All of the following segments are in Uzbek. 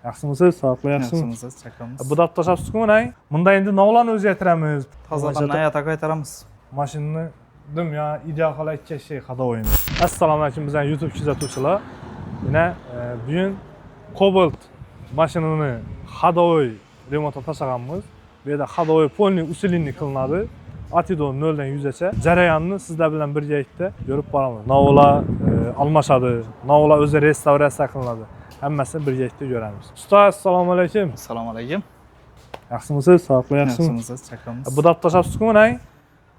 Yaxshimisiz? Sağlıqlı yaxshimi? Yaxshimisiz, chakamiz. Bu dab tashlabsiz-ku mana. Bunda endi navlarni o'zgartiramiz. Tozadan hayotga qaytaramiz. Mashinani dim ya ideal holat ketishga qadoyim. Assalomu alaykum bizning YouTube kuzatuvchilar. Yana bugun Cobalt mashinani hadovoy remontga tashlaganmiz. Bu yerda hadovoy polniy usilinni qilinadi. Atidon 0 dan 100 gacha jarayonni sizlar bilan birgalikda ko'rib boramiz. Navlar almashadi, navlar o'zi restavratsiya qilinadi. Hammasini birgalikda ko'ramiz. Ustoz, assalomu alaykum. Assalomu alaykum. Yaxshimisiz? Sağlıqlı yaxshimi? Yaxshimisiz, chakamiz. Bu dab tashlabsiz-ku mana.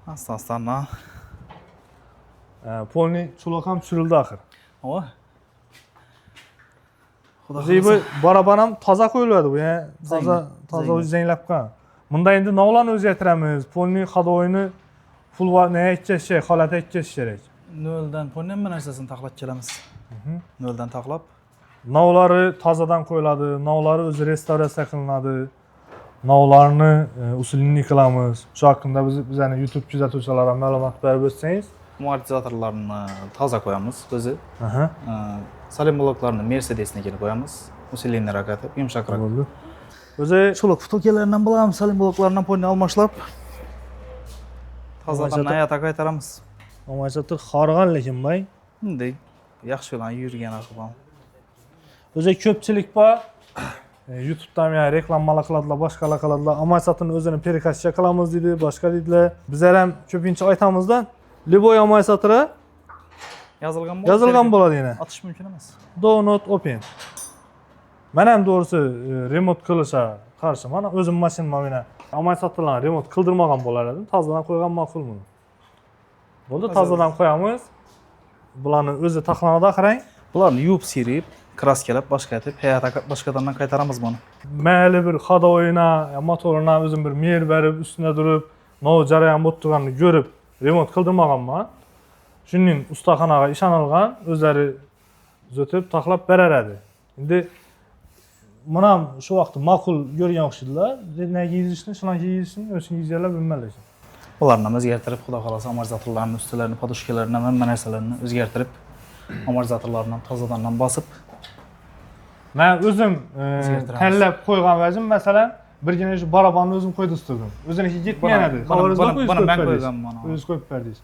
Asosdan Polniy chulaq ham tushirildi axir. o. Xudo Bu baraban ham toza qo'yiladi bu, ya'ni toza o'zi zanglab qo'ygan. Bunda endi navlarni o'zgartiramiz. Polniy hadovoyni full nega holatga ketkizish kerak. 0 dan polni hamma narsasini taxlab kelamiz. 0 dan taxlab. Navlari tozadan qo'yiladi, navlari o'zi restavratsiya qilinadi. Navlarni usulini qilamiz. Shu haqida bizning YouTube kuzatuvchilariga ma'lumot berib o'tsangiz. Amortizatorlarni toza qo'yamiz o'zi. Salim bloklarni Mercedes'nikiga qo'yamiz. Usilinni rakati yumshoqroq. Bo'ldi. O'zi Chuluk futokalardan bilamiz, salim bloklardan polni almashlab tozadan hayotga qaytaramiz. amortizator xorg'an lekin bay. Bunday yaxshi bilan yurgan aqibam. O'zi ko'pchilik bor. YouTube'dan ya reklamalar qiladilar, boshqalar qiladilar. Amortizatorni o'zini perekatsiya qilamiz deydi, boshqa deydilar. Bizlar ham ko'pincha aytamizda, Liboy amortizatori yozilgan bo'ladi yana. Atish mumkin emas. Do not open. Men ham to'g'risi remont qilishga qarshiman. O'zim mashinam mana amortizatorlarni remont qildirmagan bo'lar edim. Tozadan qo'ygan ma'qul buni. Bo'ldi, tozadan qo'yamiz. Bularni o'zi taxlanada qarang. Bularni yuvib serib, kraskalab, boshqatib, hayotga boshqadan qaytaramiz buni. Mayli bir hadovoyina, motorina o'zim bir mer berib, ustida turib, nov jarayon bo'lib turganini ko'rib, remont qildirmaganman. Shuning ustaxonaga ishonilgan, o'zlari zotib taxlab beraradi. Endi mana shu vaqtda ma'qul ko'rgan o'xshaydilar. Nega yezishni, shularga yezishni o'zingiz bilmaysiz. Ularni o'zgartirib, xudo xolasa amortizatorlarni ustilarini, podushkalarini, hamma narsalarni o'zgartirib, amortizatorlarni tozadan bosib, men o'zim tanlab qo'ygan vazim, masalan, birgina shu barabanni o'zim qo'yib istirdim. O'ziniki ketmagan edi. Buni men qo'yganman. O'zingiz qo'yib berdingiz.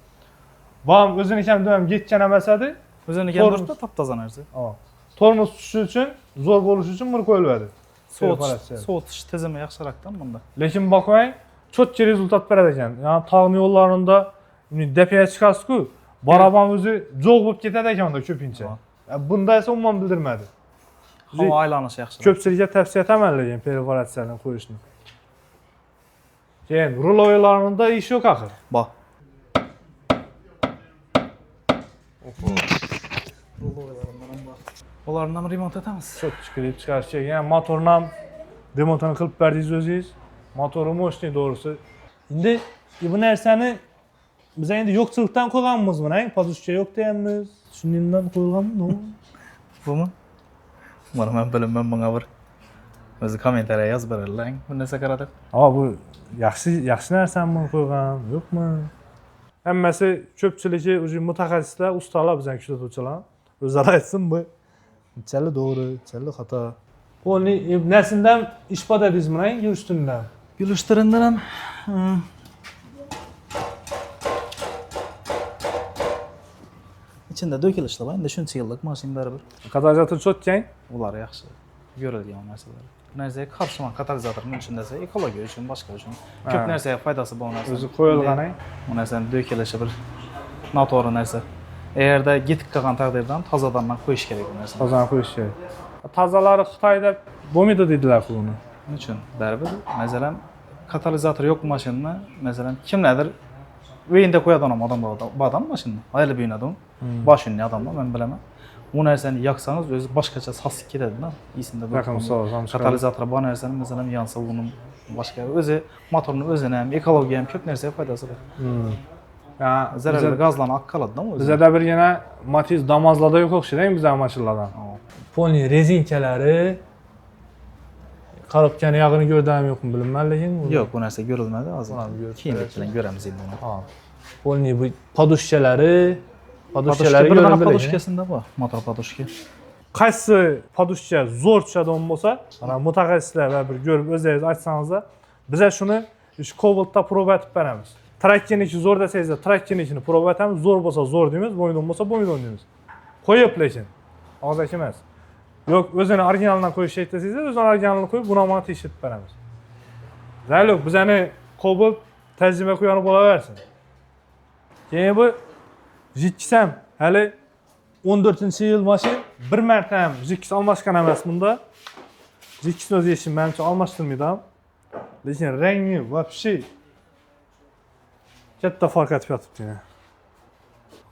Bam o'ziniki ham doim ketgan emas edi. O'ziniki ham turibdi, top-toza narsa. Tormoz tushishi uchun, zo'r bo'lishi uchun buni qo'yiladi. So'tish tizimi yaxshiroqdan bunda. Lekin boqmang, cho'tki rezultat beradi ekan. Ya'ni tog'ni yo'llarida depiga chiqasiz-ku, baraban o'zi jo'q bo'lib ketadi ekan unda ko'pincha. Bunda esa umuman bildirmadi. Havo aylanishi yaxshi. Ko'pchilikka tavsiya etaman lekin perforatsiyadan qo'yishni. Keyin ruloylarida ish yo'q axir. Bor. Ularni ham remont etamiz. Cho'tchiqilib chiqarish kerak. Yana motorni ham remontini qilib berdingiz o'zingiz. Motori mo'shni to'g'risi. Endi bu narsani biz endi yo'qchilikdan qo'yganmiz buni, podushka yo'q deyapmiz. Shuningdan qo'yilganmi? Bumi? Mana men bilmayman, bunga bir o'zi kommentariya yozib berarlar. Bu narsa qaratib. Bu yaxshi narsami qo'ygan, yo'qmi? Hammasi ko'pchiligi o'zi mutaxassislar, ustalar bizning kuzatuvchilar o'zlari aytsin bu chala to'g'ri, chala xato. Polniy nasindan ish podadingizmi, yurishtindan? Yurishtirindan ham içinde dökülüşte var. Endi shuncha yillik mashina baribir. Katalizator cho'tkang? Ular yaxshi. Ko'rilgan narsalar. Bu narsaga qarshiman, katalizatorning uchun desa, ekologiya uchun, boshqa uchun ko'p narsaga foydasi bor narsa. O'zi qo'yilgan. Bu narsani dökilishi bir noto'g'ri narsa. Eğerda yetib qolgan taqdirda tozadan qo'yish kerak bu narsani. Tozadan qo'yish kerak. Tozalari Xitoyda bo'lmaydi dedilar buni. Nima uchun? Baribir, masalan, katalizator yo'q mashinani, masalan, kimlardir uyinda qo'yadigan odam bor mashinani. Ayli bo'ynadi u. Boshini odamlar men bilaman. Bu narsani yaksangiz o'zi boshqacha sasib ketadi-da. Esingda bo'lgan. Katalizator bor narsani masalan yansa uni boshqa o'zi motorning o'zini ham, ekologiya ham ko'p narsaga foydasi bor. Zararli gazlarni oqib qoladi-da o'zi. Bizda bir yana Matiz Damazlarda yo'q o'xshaydi bizning mashinalardan. Polniy rezinkalari qarabgan yog'ini ko'rdimmi yo'qmi bilmayman lekin. Yo'q, bu narsa ko'rilmadi hozir. Keyin bilan ko'ramiz endi buni. Polniy bu podushkalari bir dona podushkasida bor, motor podushka. qaysi podushka zo'r tushadigan bo'lsa, mana mutaxassislar va bir ko'rib o'zingiz aytsangiz, biz shuni ish Cobaltda prova etib beramiz. Trakkiniki zo'r desangiz, trakkinikini prova etamiz, zo'r bo'lsa zo'r deymiz, bo'lmaydigan bo'lsa bo'lmaydigan deymiz. Qo'yib lekin og'zaki emas. Yo'q, o'zini originalidan qo'yish desangiz, o'zini originalini qo'yib, buni ham tekshirib beramiz. Zaylik, bizani Cobalt tajriba qo'yib bo'laversin. Keyin bu Jitkis ham hali 14-yil mashin bir marta ham Jitkis almashgan emas bunda. Jitkisni o'zi yechim menimcha almashtirmaydi ham. Lekin rangi вообще katta farq etib yotibdi yana.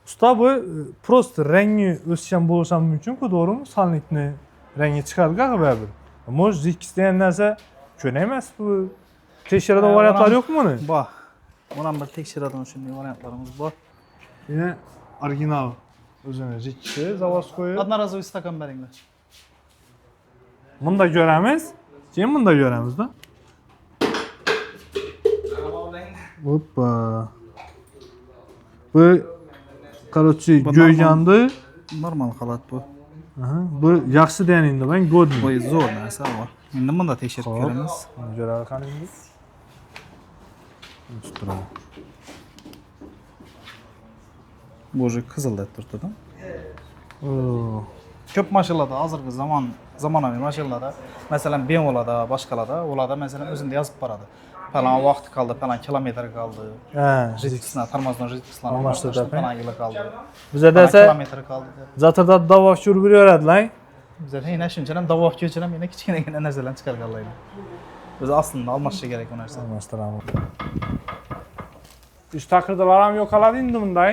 Usta bu просто rangi o'sgan bo'lishi ham mumkin-ku, to'g'rimi? Salnikni rangi chiqadi baribir. Может, Jitkis degan narsa ko'na emas bu. Tekshiradigan variantlar yo'qmi buni? Bor. Buni ham bir tekshiradigan shunday variantlarimiz bor. Yine original o'zini Jitkisi, заводской. Одноразовый stakan beringlar. Bunda ko'ramiz, keyin bunda ko'ramiz-da. Hoppa. Bu короче go'ygandi. Normal holat bu. Aha, bu yaxshi deganingda men godni. Bu zo'r narsa bor. Endi bunda tekshirib ko'ramiz. Ko'rar qaningiz. Tutiraman. Bu o'zi qizil deb turibdi-da. Oo. Ko'p mashinalarda hozirgi zamonaviy mashinalarda, masalan, BMW-larda, boshqalarda, ularda masalan o'zida yozib boradi. Falan vaqt qoldi, falan kilometr qoldi. Ha, Jitkislar, tormozdan jitkislar almashtirdi. falan yil qoldi. Bizda esa kilometr qoldi. zatirda davoq yurib yuradilar. Bizda yana shunchalar davoq ko'chiram, yana kichkinagina narsalarni chiqarganlar. Biz aslında almashish kerak bu narsa. Almashtiraman. Ish taqirdalar ham yo'qoladi endi bunday.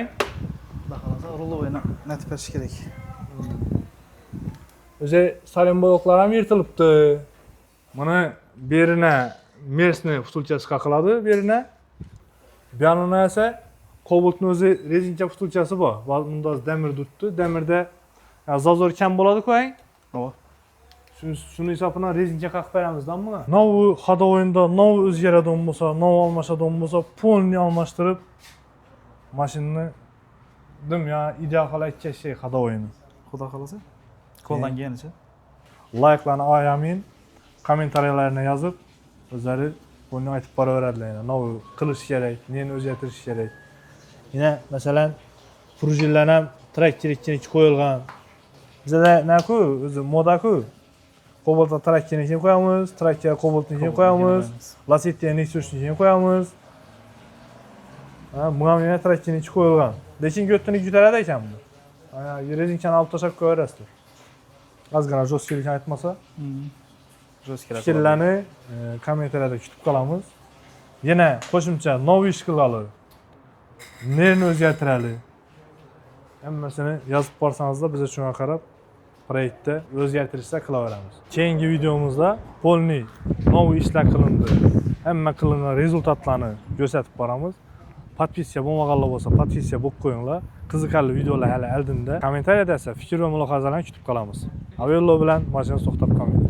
Xudo rulovoyni netib berish kerak. O'zi salon bloklari ham yirtilibdi. Mana berina Mersni vtulkasi qaqiladi berina. Bu yerda esa Cobaltning o'zi rezinka vtulkasi bor. Bunda demir tutdi. Demirda zazor kam bo'ladi-ku, ang. To'g'ri. Shuni hisobidan rezinka qaqib beramiz-da buni. Novi xodovoyinda novi o'zgaradigan bo'lsa, novi almashadigan bo'lsa, polni almashtirib mashinani ya ideal qilib aytchakshi xodovoyini. Xudo xolasa. Qo'ldan kelganicha. Like'larni ayamin, kommentariyalarni yozib, o'zlari buni aytib boraveradilar. Novi qilish kerak, neni o'zgartirish kerak. Yana masalan, prujinlar ham traktorga qo'yilgan. Bizda nima-ku, o'zi moda-ku. Cobaltga traktorni qo'yamiz, traktorga Cobaltni qo'yamiz, Lacetti Nexus'ni qo'yamiz. Ha, bu ham yana traktorni qo'yilgan. Lekin go'ttini yutaradi ekan bu. Ana, rezinkani olib tashlab qo'yarasiz. Ozgina jo'stkilikni aytmasa, Jo'stkilar. fikrlarni kommentariyada kutib qolamiz. Yana qo'shimcha novi ish qilali. Nerni o'zgartirali? Hammasini yozib borsangiz-da, biz shunga qarab proyektda o'zgartirishlar qilaveramiz. Keyingi videomizda polni novi ishlar qilindi. Hamma qilingan rezultatlarni ko'rsatib boramiz. Podpiska bo'lmaganlar bo'lsa, podpiska bo'lib qo'yinglar. Qiziqarli videolar hali oldinda. Kommentariyada esa fikr va mulohazalarni kutib qolamiz. Avello bilan mashina to'xtab qolmaydi.